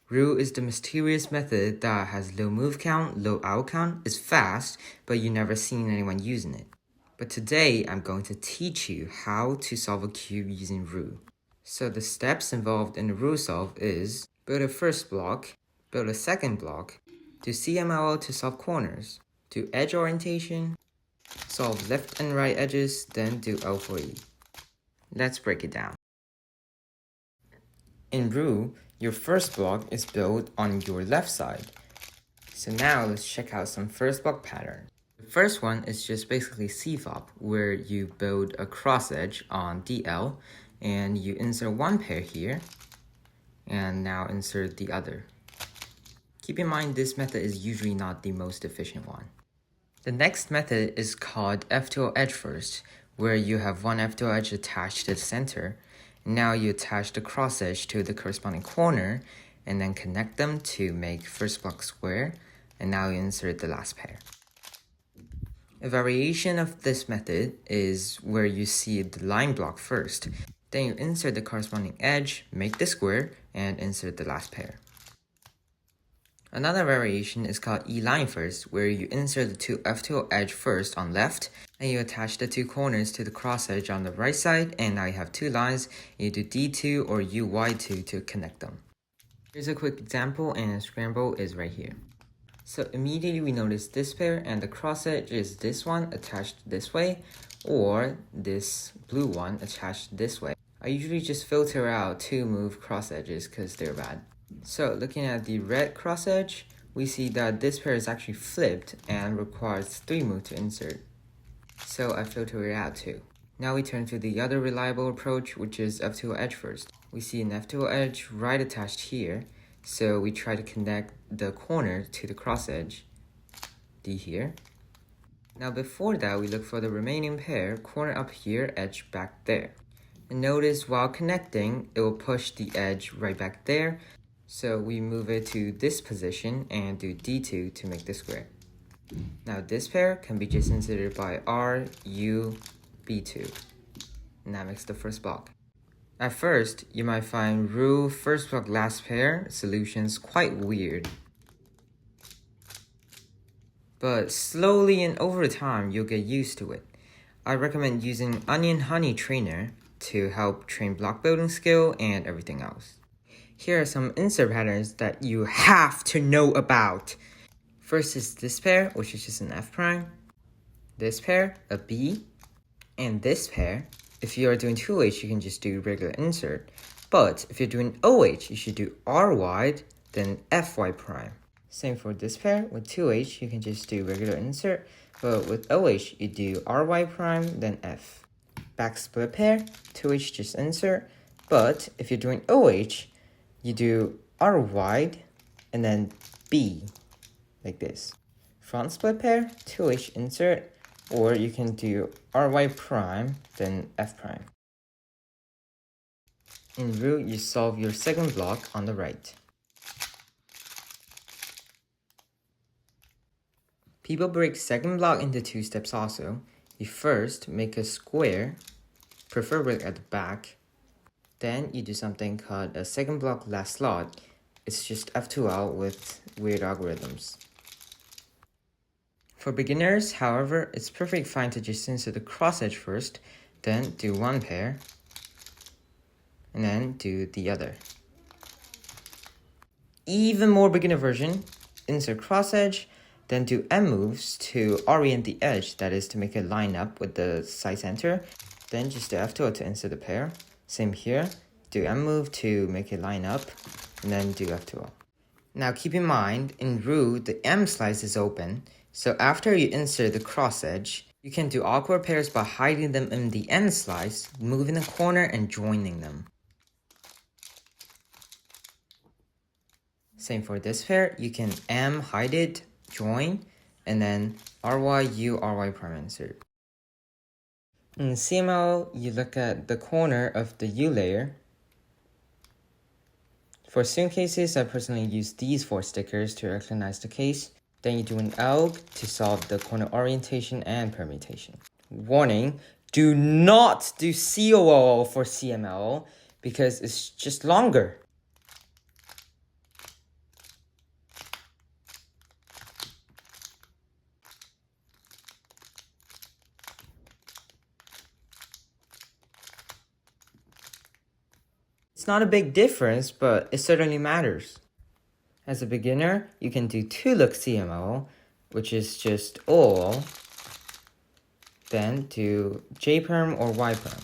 Roux is the mysterious method that has low move count, low out count, is fast, but you've never seen anyone using it. But today, I'm going to teach you how to solve a cube using Roux. So the steps involved in the Roux solve is build a first block, build a second block, do CMLL to solve corners, do edge orientation, solve left and right edges, then do L for E. Let's break it down. In Roux, your first block is built on your left side. So now let's check out some first block patterns. The first one is just basically cfop, where you build a cross edge on DL and you insert one pair here and now insert the other. Keep in mind this method is usually not the most efficient one. The next method is called F2O edge first, where you have one F2O edge attached to the center. Now you attach the cross edge to the corresponding corner and then connect them to make first block square, and now you insert the last pair. A variation of this method is where you see the line block first, then you insert the corresponding edge, make the square, and insert the last pair. Another variation is called E-line first, where you insert the two F2O edge first on left, and you attach the two corners to the cross edge on the right side, and now you have two lines. You do D2 or UY2 to connect them. Here's a quick example, and a scramble is right here. So immediately we notice this pair, and the cross edge is this one attached this way, or this blue one attached this way. I usually just filter out two move cross edges because they're bad. So looking at the red cross edge, we see that this pair is actually flipped and requires 3 moves to insert. So I filter it out too. Now we turn to the other reliable approach, which is F2O edge first. We see an F2O edge right attached here, so we try to connect the corner to the cross edge, D here. Now before that, we look for the remaining pair, corner up here, edge back there. And notice while connecting, it will push the edge right back there. So we move it to this position and do D2 to make the square. Now this pair can be just inserted by R, U, B2. And that makes the first block. At first, you might find Roux first block last pair solutions quite weird. But slowly and over time, you'll get used to it. I recommend using onionhoney trainer to help train block building skill and everything else. Here are some insert patterns that you have to know about. First is this pair, which is just an F prime. This pair, a B. And this pair, if you are doing 2H, you can just do regular insert. But if you're doing OH, you should do R wide, then FY prime. Same for this pair. With 2H, you can just do regular insert. But with OH, you do RY prime, then F. Back split pair, 2H just insert. But if you're doing OH, you do R wide and then B, like this. Front split pair, 2H insert, or you can do RY prime, then F prime. In Roux, you solve your second block on the right. People break second block into 2 steps also. You first make a square, preferably at the back. Then you do something called a second block last slot. It's just F2L with weird algorithms. For beginners, however, it's perfectly fine to just insert the cross edge first, then do one pair, and then do the other. Even more beginner version, insert cross edge, then do M moves to orient the edge, that is to make it line up with the side center. Then just do F2O to insert the pair. Same here, do M move to make it line up, and then do F2O. Now keep in mind, in Roux, the M slice is open, so after you insert the cross edge, you can do awkward pairs by hiding them in the M slice, moving the corner, and joining them. Same for this pair, you can M, hide it, join, and then RYU, RY prime insert. In CML, you look at the corner of the U layer. For student cases, I personally use these 4 stickers to recognize the case. Then you do an alg to solve the corner orientation and permutation. Warning, do not do COLL for CML because it's just longer. It's not a big difference, but it certainly matters. As a beginner, you can do 2-look CMLL, which is just all, then do J-perm or Y-perm.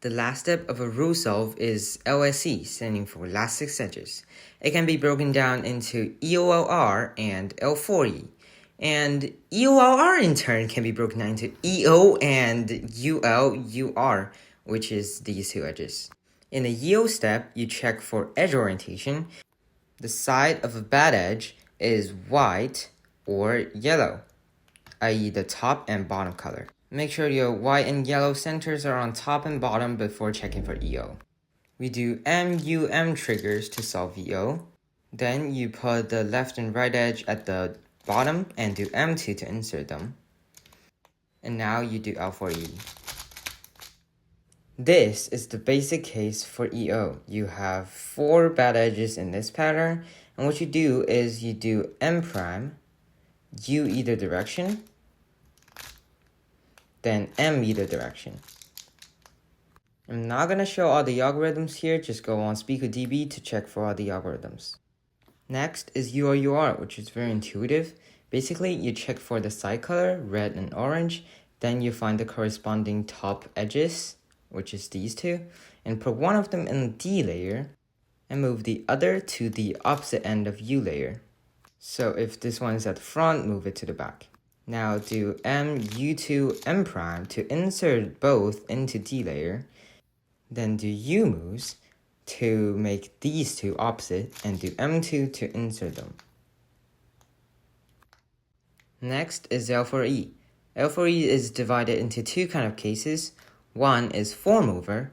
The last step of a Roux solve is LSE, standing for last 6 edges. It can be broken down into EOLR and L4E. And EOLR in turn can be broken down into EO and ULUR, which is these 2 edges. In the EO step, you check for edge orientation. The side of a bad edge is white or yellow, i.e. the top and bottom color. Make sure your white and yellow centers are on top and bottom before checking for EO. We do MUM triggers to solve EO. Then you put the left and right edge at the bottom and do M2 to insert them. And now you do L4E. This is the basic case for EO. You have 4 bad edges in this pattern, and what you do is you do M prime, U either direction, then M either direction. I'm not going to show all the algorithms here, just go on SpeakerDB to check for all the algorithms. Next is ULUR, which is very intuitive. Basically, you check for the side color, red and orange, then you find the corresponding top edges, which is these 2, and put one of them in the D layer, and move the other to the opposite end of U layer. So if this one is at the front, move it to the back. Now do MU2 M prime to insert both into D layer, then do U moves to make these 2 opposite, and do M2 to insert them. Next is L4E. L4E is divided into 2 kind of cases. One is form over,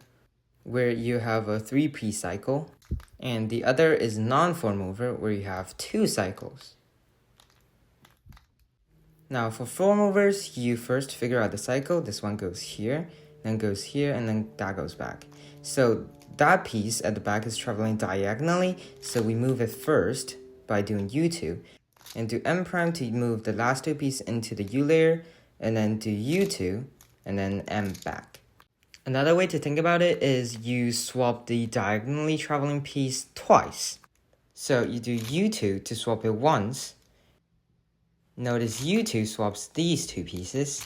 where you have a 3p cycle, and the other is non-form over, where you have 2 cycles. Now for form overs, you first figure out the cycle. This one goes here, then goes here, and then that goes back. So that piece at the back is traveling diagonally, so we move it first by doing U2, and do M prime to move the last 2 pieces into the U layer, and then do U2, and then M back. Another way to think about it is you swap the diagonally traveling piece twice. So you do U2 to swap it once. Notice U2 swaps these 2 pieces.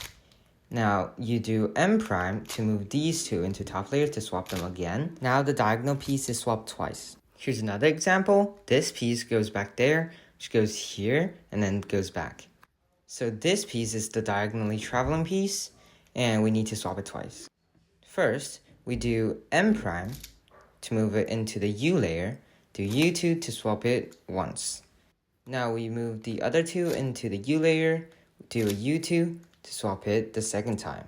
Now you do M prime to move these 2 into top layer to swap them again. Now the diagonal piece is swapped twice. Here's another example. This piece goes back there, which goes here, and then goes back. So this piece is the diagonally traveling piece, and we need to swap it twice. First, we do M prime to move it into the U layer, do U2 to swap it once. Now we move the other 2 into the U layer, do a U2 to swap it the second time.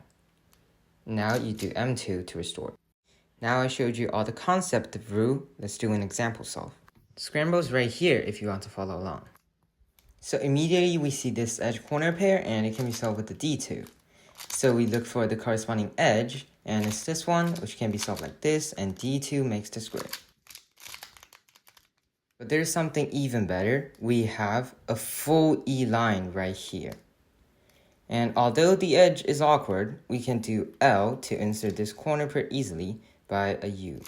Now you do M2 to restore. Now I showed you all the concept of Roux. Let's do an example solve. Scramble's right here if you want to follow along. So immediately we see this edge corner pair, and it can be solved with the D2. So we look for the corresponding edge, and it's this one, which can be solved like this, and D2 makes the square. But there's something even better. We have a full E line right here. And although the edge is awkward, we can do L to insert this corner pair easily by a U.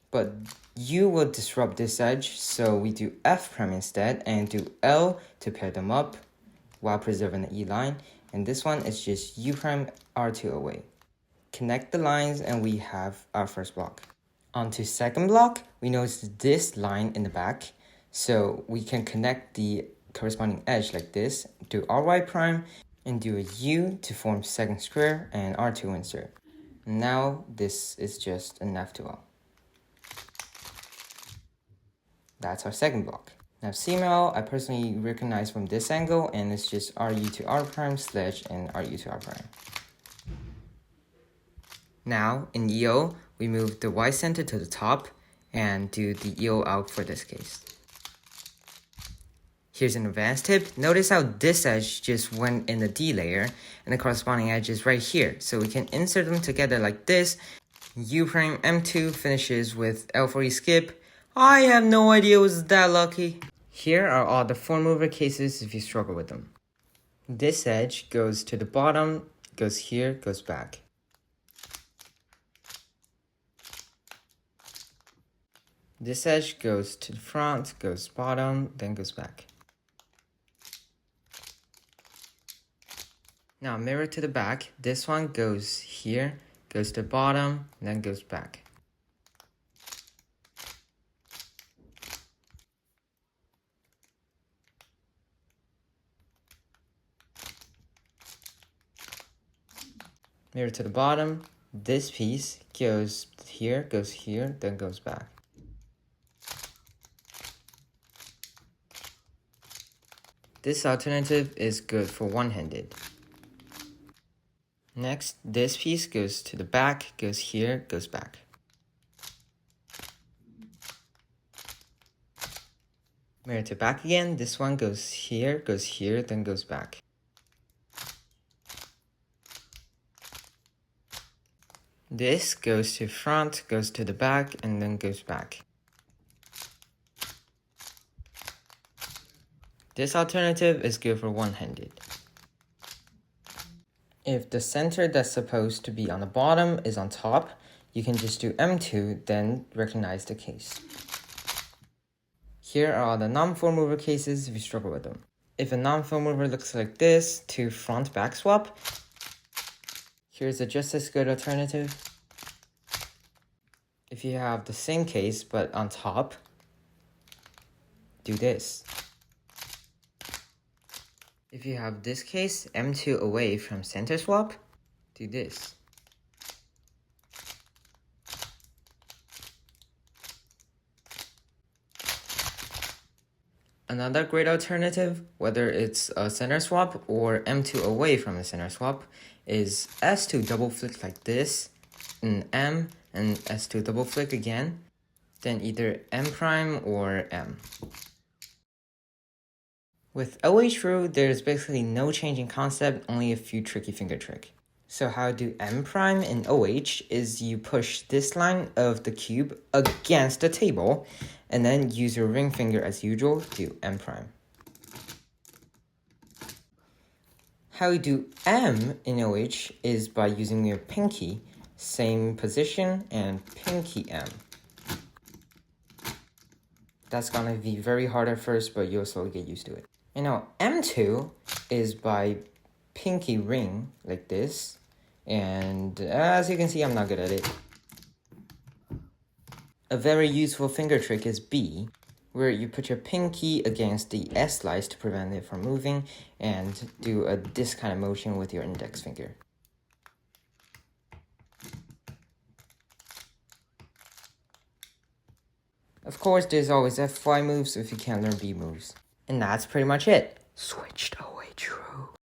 But U will disrupt this edge, so we do F prime instead and do L to pair them up while preserving the E line. And this one is just U prime R2 away. Connect the lines and we have our first block. On to second block, we notice this line in the back, so we can connect the corresponding edge like this, do RY prime, and do a U to form second square and R2 insert. Now this is just an F2L. That's our second block. Now CMLL, I personally recognize from this angle, and it's just RU to R prime slash and RU to R prime. Now in EO, we move the Y center to the top and do the EO out for this case. Here's an advanced tip. Notice how this edge just went in the D layer and the corresponding edge is right here. So we can insert them together like this. U prime M2 finishes with L4E skip. I have no idea I was that lucky. Here are all the form over cases if you struggle with them. This edge goes to the bottom, goes here, goes back. This edge goes to the front, goes bottom, then goes back. Now mirror to the back. This one goes here, goes to the bottom, then goes back. Mirror to the bottom. This piece goes here, then goes back. This alternative is good for one-handed. Next, this piece goes to the back, goes here, goes back. Mirror to back again. This one goes here, then goes back. This goes to front, goes to the back, and then goes back. This alternative is good for one-handed. If the center that's supposed to be on the bottom is on top, you can just do M2, then recognize the case. Here are the non-four mover cases if you struggle with them. If a non-four mover looks like this to front-back swap, here's a just as good alternative. If you have the same case but on top, do this. If you have this case, M2 away from center swap, do this. Another great alternative, whether it's a center swap or M2 away from a center swap, is S2 double flick like this, and M, and S2 double flick again, then either M prime or M. With OH Roux, there's basically no change in concept, only a few tricky finger trick. So how to do M prime in OH is you push this line of the cube against the table, and then use your ring finger as usual to do M prime. How you do M in OH is by using your pinky, same position, and pinky M. That's gonna be very hard at first, but you'll slowly get used to it. And now M2 is by pinky ring like this, and as you can see, I'm not good at it. A very useful finger trick is B, where you put your pinky against the S slice to prevent it from moving, and do this kind of motion with your index finger. Of course, there's always F5 moves if you can't learn B moves. And that's pretty much it. Switched away.